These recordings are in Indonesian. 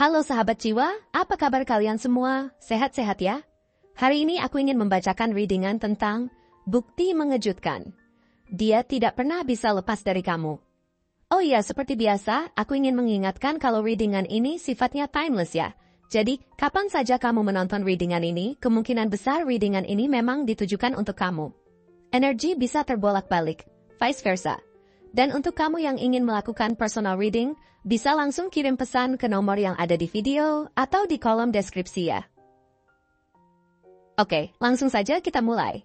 Halo sahabat jiwa, apa kabar kalian semua? Sehat-sehat ya? Hari ini aku ingin membacakan readingan tentang bukti mengejutkan. Dia tidak pernah bisa lepas dari kamu. Oh iya, seperti biasa, aku ingin mengingatkan kalau readingan ini sifatnya timeless ya. Jadi, kapan saja kamu menonton readingan ini, kemungkinan besar readingan ini memang ditujukan untuk kamu. Energi bisa terbolak-balik, vice versa. Dan untuk kamu yang ingin melakukan personal reading, bisa langsung kirim pesan ke nomor yang ada di video atau di kolom deskripsi ya. Oke, langsung saja kita mulai.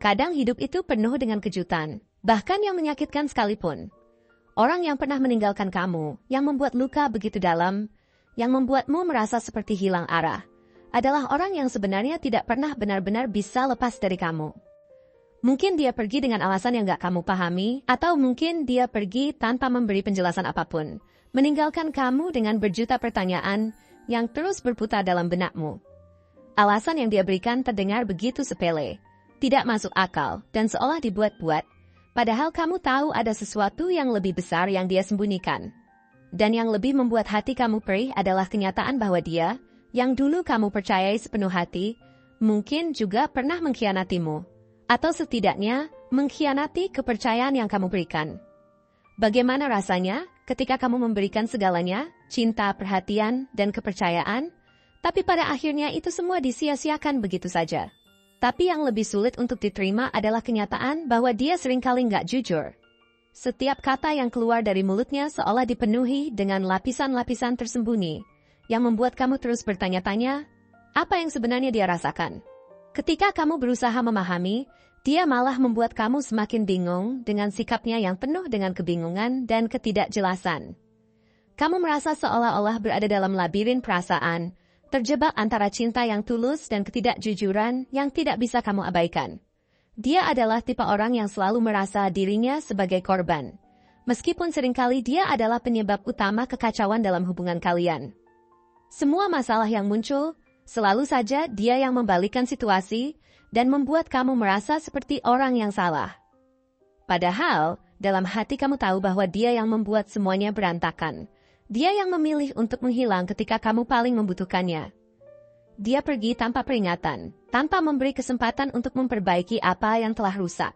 Kadang hidup itu penuh dengan kejutan, bahkan yang menyakitkan sekalipun. Orang yang pernah meninggalkan kamu, yang membuat luka begitu dalam, yang membuatmu merasa seperti hilang arah, adalah orang yang sebenarnya tidak pernah benar-benar bisa lepas dari kamu. Mungkin dia pergi dengan alasan yang gak kamu pahami, atau mungkin dia pergi tanpa memberi penjelasan apapun, meninggalkan kamu dengan berjuta pertanyaan yang terus berputar dalam benakmu. Alasan yang dia berikan terdengar begitu sepele, tidak masuk akal, dan seolah dibuat-buat, padahal kamu tahu ada sesuatu yang lebih besar yang dia sembunyikan. Dan yang lebih membuat hati kamu perih adalah kenyataan bahwa dia, yang dulu kamu percayai sepenuh hati, mungkin juga pernah mengkhianatimu. Atau setidaknya, mengkhianati kepercayaan yang kamu berikan. Bagaimana rasanya ketika kamu memberikan segalanya, cinta, perhatian, dan kepercayaan, tapi pada akhirnya itu semua disia-siakan begitu saja. Tapi yang lebih sulit untuk diterima adalah kenyataan bahwa dia seringkali nggak jujur. Setiap kata yang keluar dari mulutnya seolah dipenuhi dengan lapisan-lapisan tersembunyi, yang membuat kamu terus bertanya-tanya, apa yang sebenarnya dia rasakan? Ketika kamu berusaha memahami, dia malah membuat kamu semakin bingung dengan sikapnya yang penuh dengan kebingungan dan ketidakjelasan. Kamu merasa seolah-olah berada dalam labirin perasaan, terjebak antara cinta yang tulus dan ketidakjujuran yang tidak bisa kamu abaikan. Dia adalah tipe orang yang selalu merasa dirinya sebagai korban, meskipun seringkali dia adalah penyebab utama kekacauan dalam hubungan kalian. Semua masalah yang muncul, selalu saja dia yang membalikkan situasi dan membuat kamu merasa seperti orang yang salah. Padahal, dalam hati kamu tahu bahwa dia yang membuat semuanya berantakan. Dia yang memilih untuk menghilang ketika kamu paling membutuhkannya. Dia pergi tanpa peringatan, tanpa memberi kesempatan untuk memperbaiki apa yang telah rusak.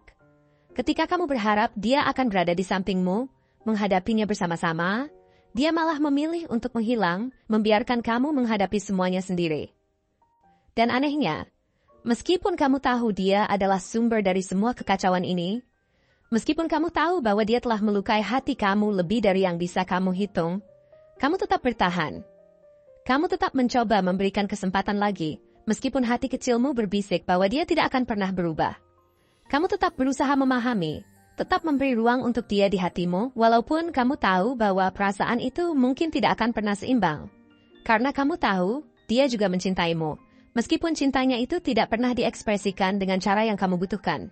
Ketika kamu berharap dia akan berada di sampingmu, menghadapinya bersama-sama, dia malah memilih untuk menghilang, membiarkan kamu menghadapi semuanya sendiri. Dan anehnya, meskipun kamu tahu dia adalah sumber dari semua kekacauan ini, meskipun kamu tahu bahwa dia telah melukai hati kamu lebih dari yang bisa kamu hitung, kamu tetap bertahan. Kamu tetap mencoba memberikan kesempatan lagi, meskipun hati kecilmu berbisik bahwa dia tidak akan pernah berubah. Kamu tetap berusaha memahami, tetap memberi ruang untuk dia di hatimu, walaupun kamu tahu bahwa perasaan itu mungkin tidak akan pernah seimbang. Karena kamu tahu, dia juga mencintaimu. Meskipun cintanya itu tidak pernah diekspresikan dengan cara yang kamu butuhkan.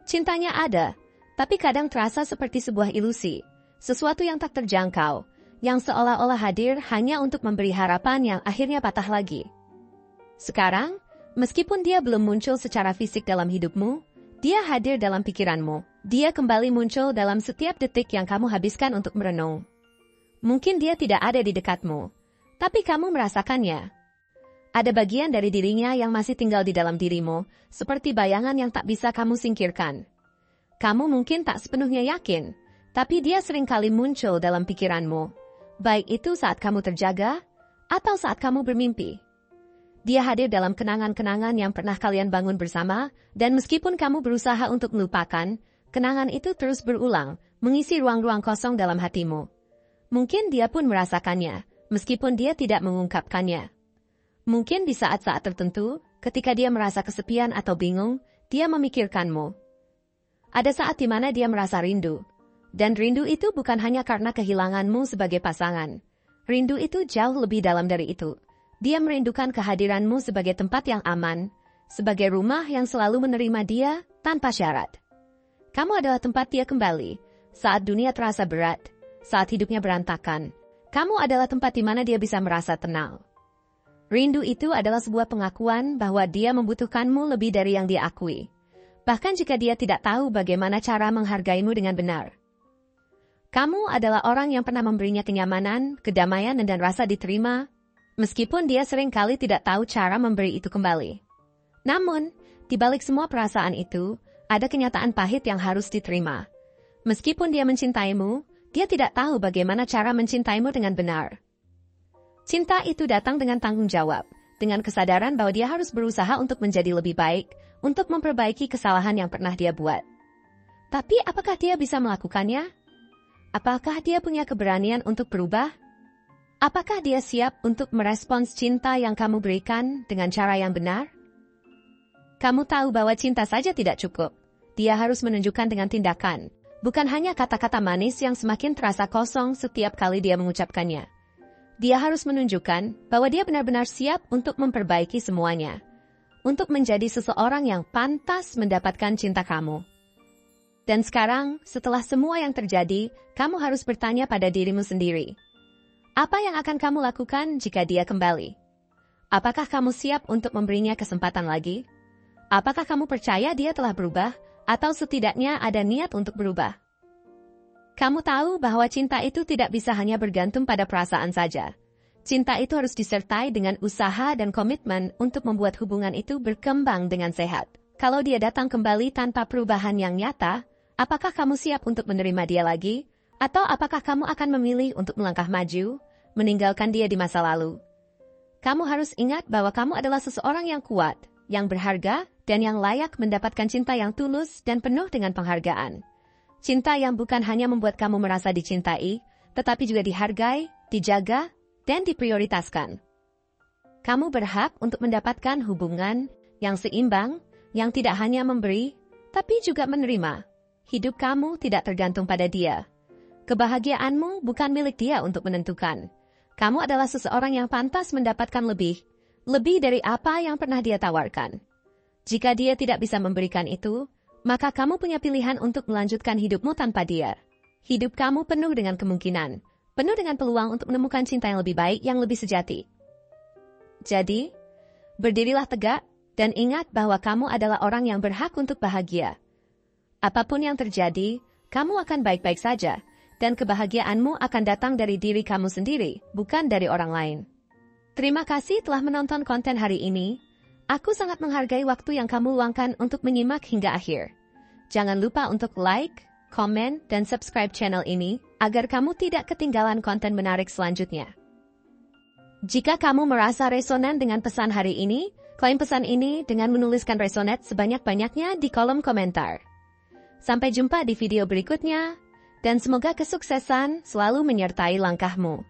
Cintanya ada, tapi kadang terasa seperti sebuah ilusi, sesuatu yang tak terjangkau, yang seolah-olah hadir hanya untuk memberi harapan yang akhirnya patah lagi. Sekarang, meskipun dia belum muncul secara fisik dalam hidupmu, dia hadir dalam pikiranmu. Dia kembali muncul dalam setiap detik yang kamu habiskan untuk merenung. Mungkin dia tidak ada di dekatmu, tapi kamu merasakannya. Ada bagian dari dirinya yang masih tinggal di dalam dirimu, seperti bayangan yang tak bisa kamu singkirkan. Kamu mungkin tak sepenuhnya yakin, tapi dia seringkali muncul dalam pikiranmu, baik itu saat kamu terjaga, atau saat kamu bermimpi. Dia hadir dalam kenangan-kenangan yang pernah kalian bangun bersama, dan meskipun kamu berusaha untuk melupakan, kenangan itu terus berulang, mengisi ruang-ruang kosong dalam hatimu. Mungkin dia pun merasakannya, meskipun dia tidak mengungkapkannya. Mungkin di saat-saat tertentu, ketika dia merasa kesepian atau bingung, dia memikirkanmu. Ada saat di mana dia merasa rindu. Dan rindu itu bukan hanya karena kehilanganmu sebagai pasangan. Rindu itu jauh lebih dalam dari itu. Dia merindukan kehadiranmu sebagai tempat yang aman, sebagai rumah yang selalu menerima dia tanpa syarat. Kamu adalah tempat dia kembali, saat dunia terasa berat, saat hidupnya berantakan. Kamu adalah tempat di mana dia bisa merasa tenang. Rindu itu adalah sebuah pengakuan bahwa dia membutuhkanmu lebih dari yang dia akui. Bahkan jika dia tidak tahu bagaimana cara menghargaimu dengan benar. Kamu adalah orang yang pernah memberinya kenyamanan, kedamaian, dan rasa diterima, meskipun dia sering kali tidak tahu cara memberi itu kembali. Namun, di balik semua perasaan itu, ada kenyataan pahit yang harus diterima. Meskipun dia mencintaimu, dia tidak tahu bagaimana cara mencintaimu dengan benar. Cinta itu datang dengan tanggung jawab, dengan kesadaran bahwa dia harus berusaha untuk menjadi lebih baik, untuk memperbaiki kesalahan yang pernah dia buat. Tapi apakah dia bisa melakukannya? Apakah dia punya keberanian untuk berubah? Apakah dia siap untuk merespons cinta yang kamu berikan dengan cara yang benar? Kamu tahu bahwa cinta saja tidak cukup. Dia harus menunjukkan dengan tindakan, bukan hanya kata-kata manis yang semakin terasa kosong setiap kali dia mengucapkannya. Dia harus menunjukkan bahwa dia benar-benar siap untuk memperbaiki semuanya, untuk menjadi seseorang yang pantas mendapatkan cinta kamu. Dan sekarang, setelah semua yang terjadi, kamu harus bertanya pada dirimu sendiri. Apa yang akan kamu lakukan jika dia kembali? Apakah kamu siap untuk memberinya kesempatan lagi? Apakah kamu percaya dia telah berubah, atau setidaknya ada niat untuk berubah? Kamu tahu bahwa cinta itu tidak bisa hanya bergantung pada perasaan saja. Cinta itu harus disertai dengan usaha dan komitmen untuk membuat hubungan itu berkembang dengan sehat. Kalau dia datang kembali tanpa perubahan yang nyata, apakah kamu siap untuk menerima dia lagi? Atau apakah kamu akan memilih untuk melangkah maju, meninggalkan dia di masa lalu? Kamu harus ingat bahwa kamu adalah seseorang yang kuat, yang berharga, dan yang layak mendapatkan cinta yang tulus dan penuh dengan penghargaan. Cinta yang bukan hanya membuat kamu merasa dicintai, tetapi juga dihargai, dijaga, dan diprioritaskan. Kamu berhak untuk mendapatkan hubungan yang seimbang, yang tidak hanya memberi, tapi juga menerima. Hidup kamu tidak tergantung pada dia. Kebahagiaanmu bukan milik dia untuk menentukan. Kamu adalah seseorang yang pantas mendapatkan lebih dari apa yang pernah dia tawarkan. Jika dia tidak bisa memberikan itu, maka kamu punya pilihan untuk melanjutkan hidupmu tanpa dia. Hidup kamu penuh dengan kemungkinan, penuh dengan peluang untuk menemukan cinta yang lebih baik, yang lebih sejati. Jadi, berdirilah tegak dan ingat bahwa kamu adalah orang yang berhak untuk bahagia. Apapun yang terjadi, kamu akan baik-baik saja, dan kebahagiaanmu akan datang dari diri kamu sendiri, bukan dari orang lain. Terima kasih telah menonton konten hari ini. Aku sangat menghargai waktu yang kamu luangkan untuk menyimak hingga akhir. Jangan lupa untuk like, komen, dan subscribe channel ini, agar kamu tidak ketinggalan konten menarik selanjutnya. Jika kamu merasa resonan dengan pesan hari ini, klaim pesan ini dengan menuliskan resonate sebanyak-banyaknya di kolom komentar. Sampai jumpa di video berikutnya, dan semoga kesuksesan selalu menyertai langkahmu.